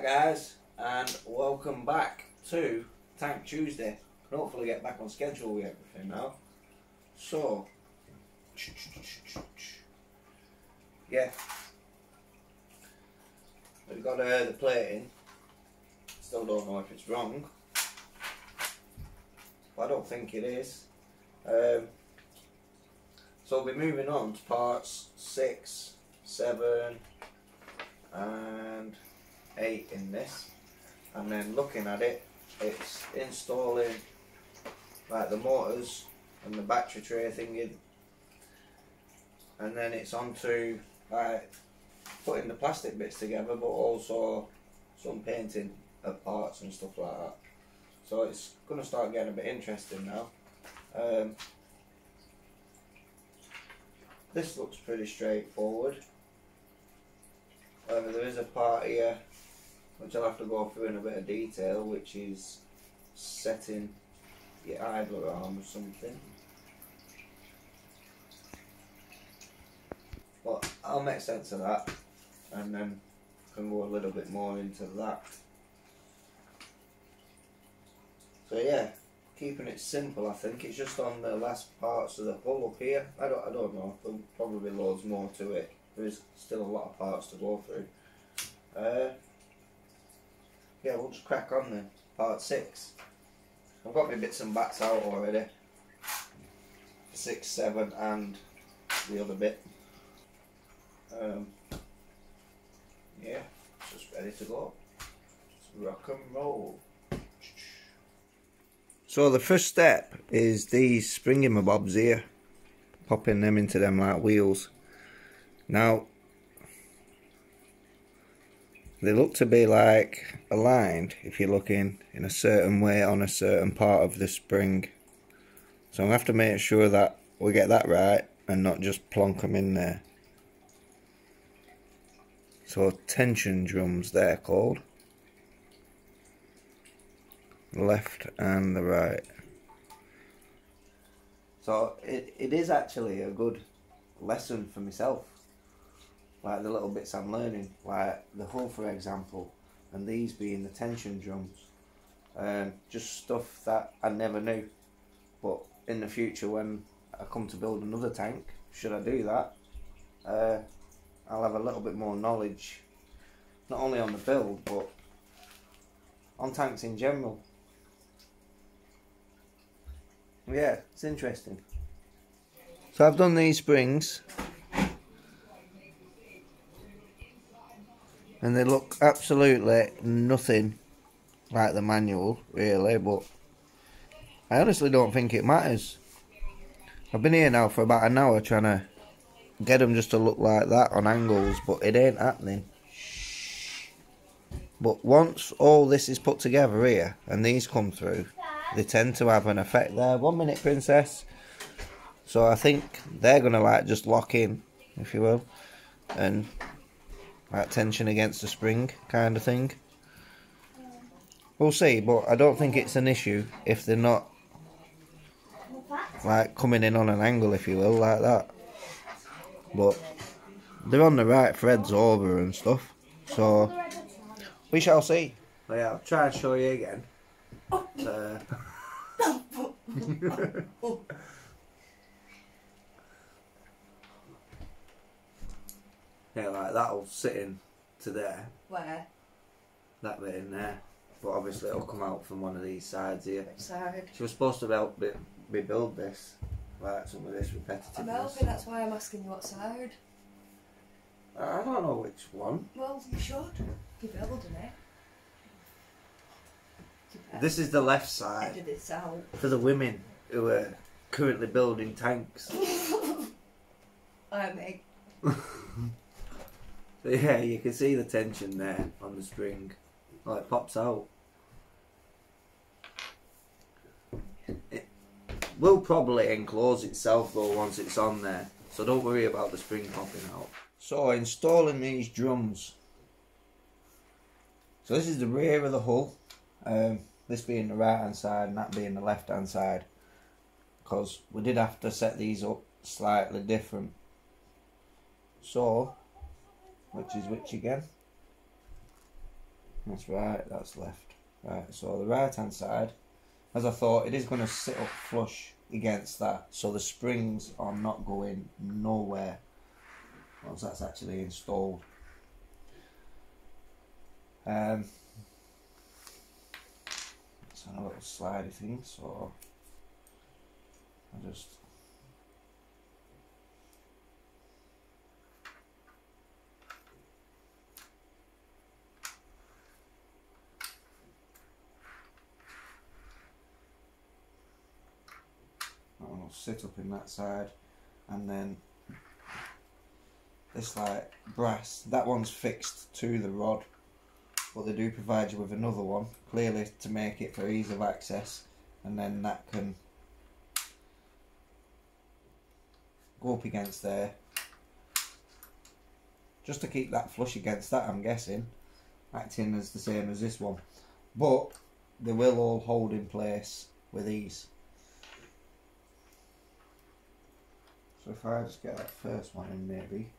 Alright guys, and welcome back to Tank Tuesday. Can hopefully get back on schedule with everything now. So, yeah, we've got the plating. Still don't know if it's wrong, but I don't think it is. So we'll be moving on to parts 6, 7 and 8 in this, and then looking at it, it's installing like the motors and the battery tray thingy, and then it's on to like putting the plastic bits together, but also some painting of parts and stuff like that. So it's going to start getting a bit interesting now. This looks pretty straightforward. There is a part here which I'll have to go through in a bit of detail, which is setting your idler arm or something. But I'll make sense of that and then can go a little bit more into that. So yeah, keeping it simple. I think it's just on the last parts of the hull up here. I don't know, there'll probably be loads more to it. There is still a lot of parts to go through. Yeah, we'll just crack on then. Part 6. I've got my bits and bats out already. 6, 7 and the other bit. Yeah, just ready to go. Let's rock and roll. So the first step is these springy-mabobs here. Popping them into them like wheels. Now, they look to be like aligned if you're looking in a certain way on a certain part of the spring. So I'm going to have to make sure that we get that right and not just plonk them in there. So tension drums they're called. The left and the right. So it is actually a good lesson for myself. Like the little bits I'm learning, like the hull for example, and these being the tension drums. Just stuff that I never knew, but in the future when I come to build another tank, should I do that, I'll have a little bit more knowledge, not only on the build but on tanks in general. Yeah, it's interesting. So I've done these springs and they look absolutely nothing like the manual really, but I honestly don't think it matters. I've been here now for about an hour trying to get them just to look like that on angles, but it ain't happening. But once all this is put together here and these come through, they tend to have an effect there. 1 minute, princess. So I think they're gonna like just lock in, if you will, and like tension against the spring kind of thing. We'll see, but I don't think it's an issue if they're not like coming in on an angle, if you will, like that. But they're on the right threads over and stuff, so we shall see. But yeah, I'll try and show you again. Yeah, like that'll sit in to there. Where? That bit in there. But obviously it'll come out from one of these sides here. Which side? She was supposed to help rebuild this. Like some of this repetitiveness. I'm helping, that's why I'm asking you what side. I don't know which one. Well, you should. You're building it. This is the left side. Edit this out. For the women who are currently building tanks. Alright, mate. So yeah, you can see the tension there on the spring. Oh, it pops out. It will probably enclose itself though once it's on there, so don't worry about the spring popping out. So installing these drums. So this is the rear of the hull, this being the right hand side and that being the left hand side, because we did have to set these up slightly different. So which is which again? That's right, that's left. Right, so the right hand side, as I thought, it is going to sit up flush against that, so the springs are not going nowhere once that's actually installed. It's on a little slidey thing, so I just I'll sit up in that side, and then this like brass, that one's fixed to the rod, but they do provide you with another one, clearly to make it for ease of access, and then that can go up against there, just to keep that flush against that, I'm guessing, acting as the same as this one, but they will all hold in place with ease. So if I just get that first one in, maybe.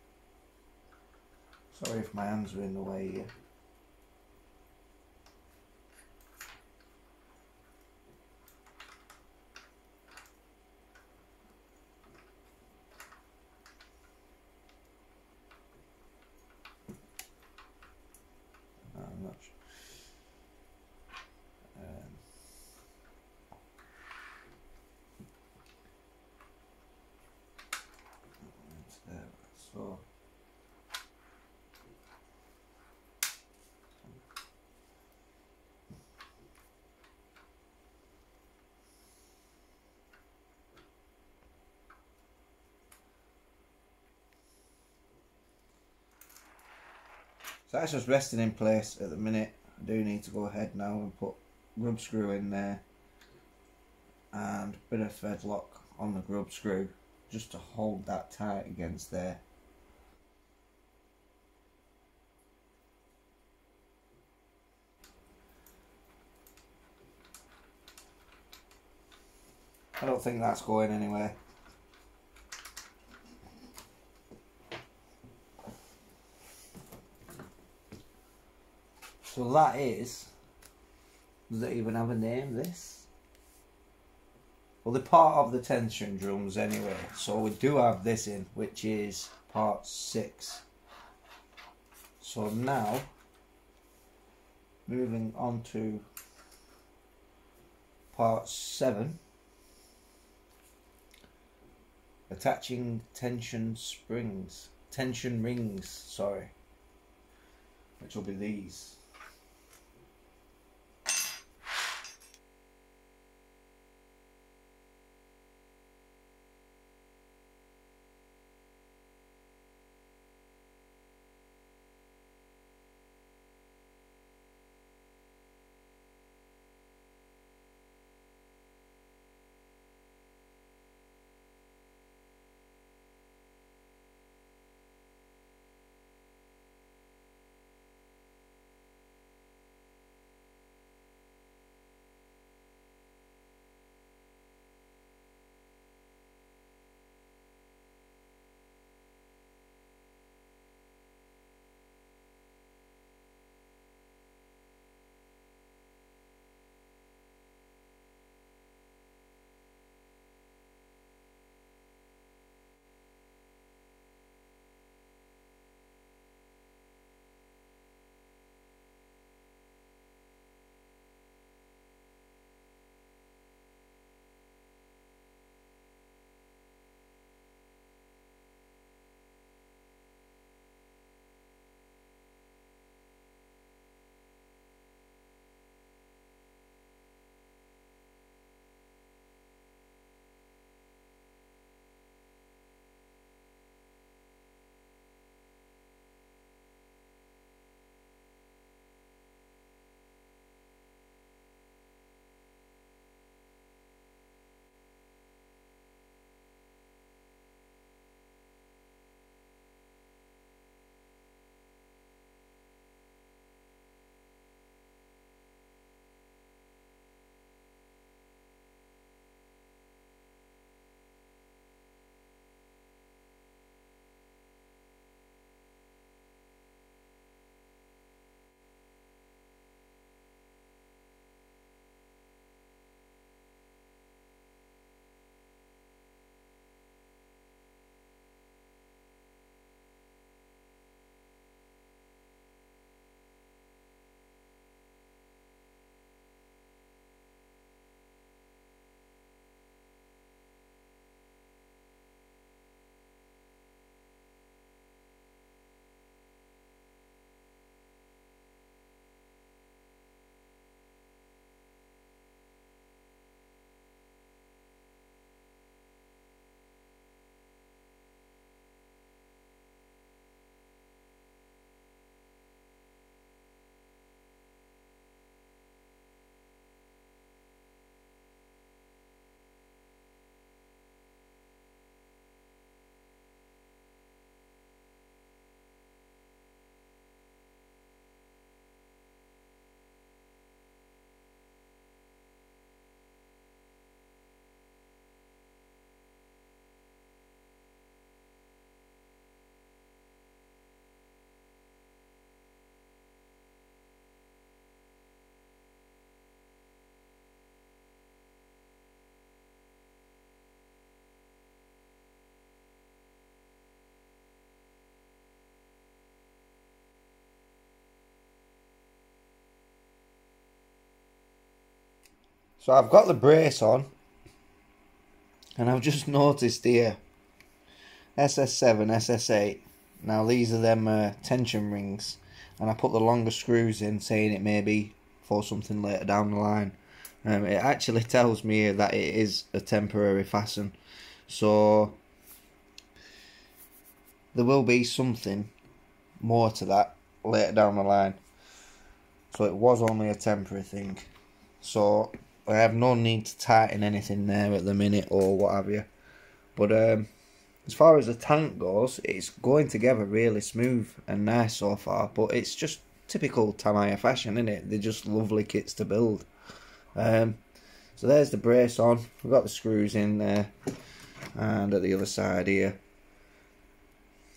Sorry if my hands are in the way here. I'm not sure. So that's just resting in place at the minute. I do need to go ahead now and put grub screw in there and a bit of thread lock on the grub screw just to hold that tight against there. I don't think that's going anywhere. So that is, does it even have a name, this? Well, they're part of the tension drums anyway, so we do have this in, which is part 6. So now, moving on to part 7, attaching tension rings, sorry, which will be these. So I've got the brace on, and I've just noticed here, SS7, SS8. Now these are them tension rings, and I put the longer screws in, saying it may be for something later down the line. It actually tells me that it is a temporary fasten, so there will be something more to that later down the line. So it was only a temporary thing, so I have no need to tighten anything there at the minute or what have you. But as far as the tank goes, it's going together really smooth and nice so far, but it's just typical Tamiya fashion, isn't it? They're just lovely kits to build. So there's the brace on. We've got the screws in there, and at the other side here,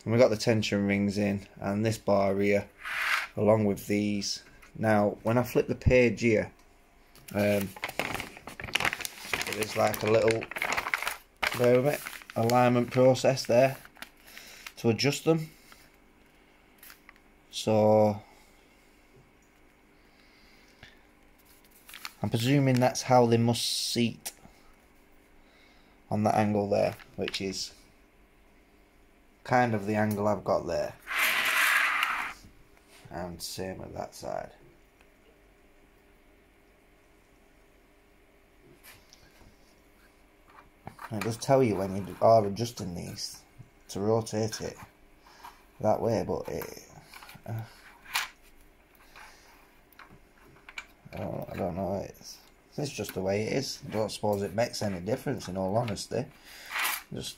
and we've got the tension rings in, and this bar here along with these. Now when I flip the page here, there's like a little alignment process there to adjust them. So I'm presuming that's how they must seat on that angle there, which is kind of the angle I've got there, and same at that side. And it does tell you when you are adjusting these to rotate it that way, but I don't know, it's just the way it is. I don't suppose it makes any difference, in all honesty. Just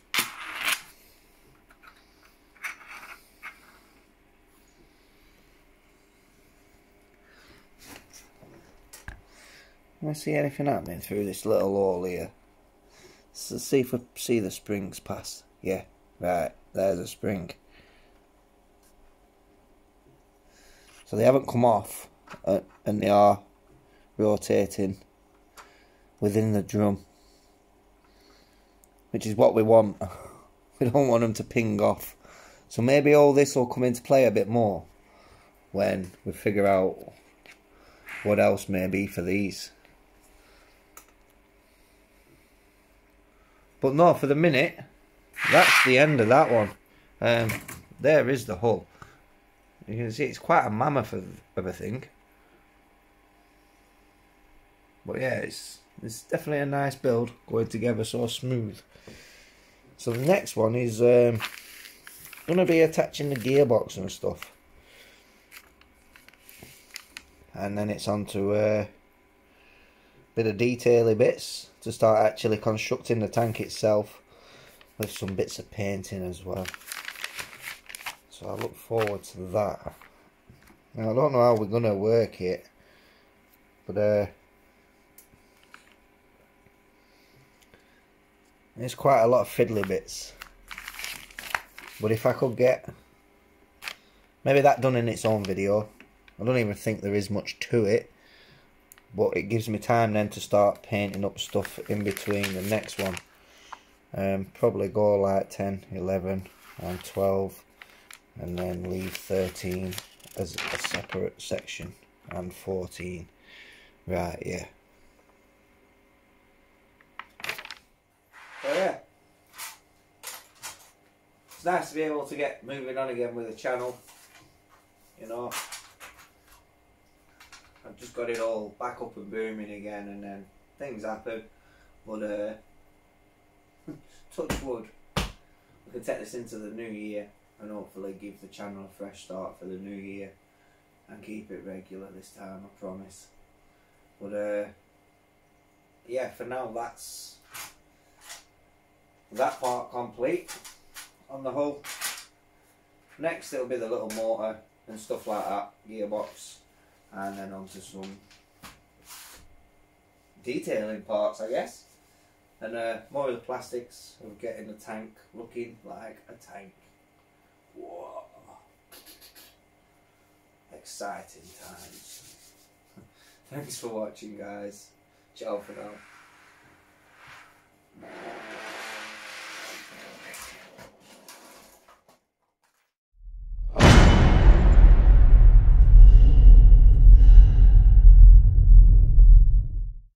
can I see anything happening through this little hole here? So see if I see the springs past. Yeah, right, there's a spring. So they haven't come off, and they are rotating within the drum, which is what we want. We don't want them to ping off. So maybe all this will come into play a bit more when we figure out what else may be for these. But no, for the minute, that's the end of that one. There is the hull. You can see it's quite a mammoth of a thing. But yeah, it's definitely a nice build, going together so smooth. So the next one is going to be attaching the gearbox and stuff. And then it's on to a bit of detaily bits to start actually constructing the tank itself, with some bits of painting as well. So I look forward to that. Now I don't know how we're going to work it, but there's quite a lot of fiddly bits. But if I could get maybe that done in its own video, I don't even think there is much to it, but it gives me time then to start painting up stuff in between the next one. Probably go like 10, 11 and 12, and then leave 13 as a separate section, and 14 right here. So yeah, it's nice to be able to get moving on again with the channel, you know. I've just got it all back up and booming again, and then things happen, but touch wood, we can take this into the new year and hopefully give the channel a fresh start for the new year and keep it regular this time, I promise. But yeah, for now that's that part complete on the hull. Next it'll be the little motor and stuff like that, gearbox, and then onto some detailing parts, I guess, and more of the plastics of getting the tank looking like a tank. Whoa. Exciting times. Thanks for watching, guys. Ciao for now.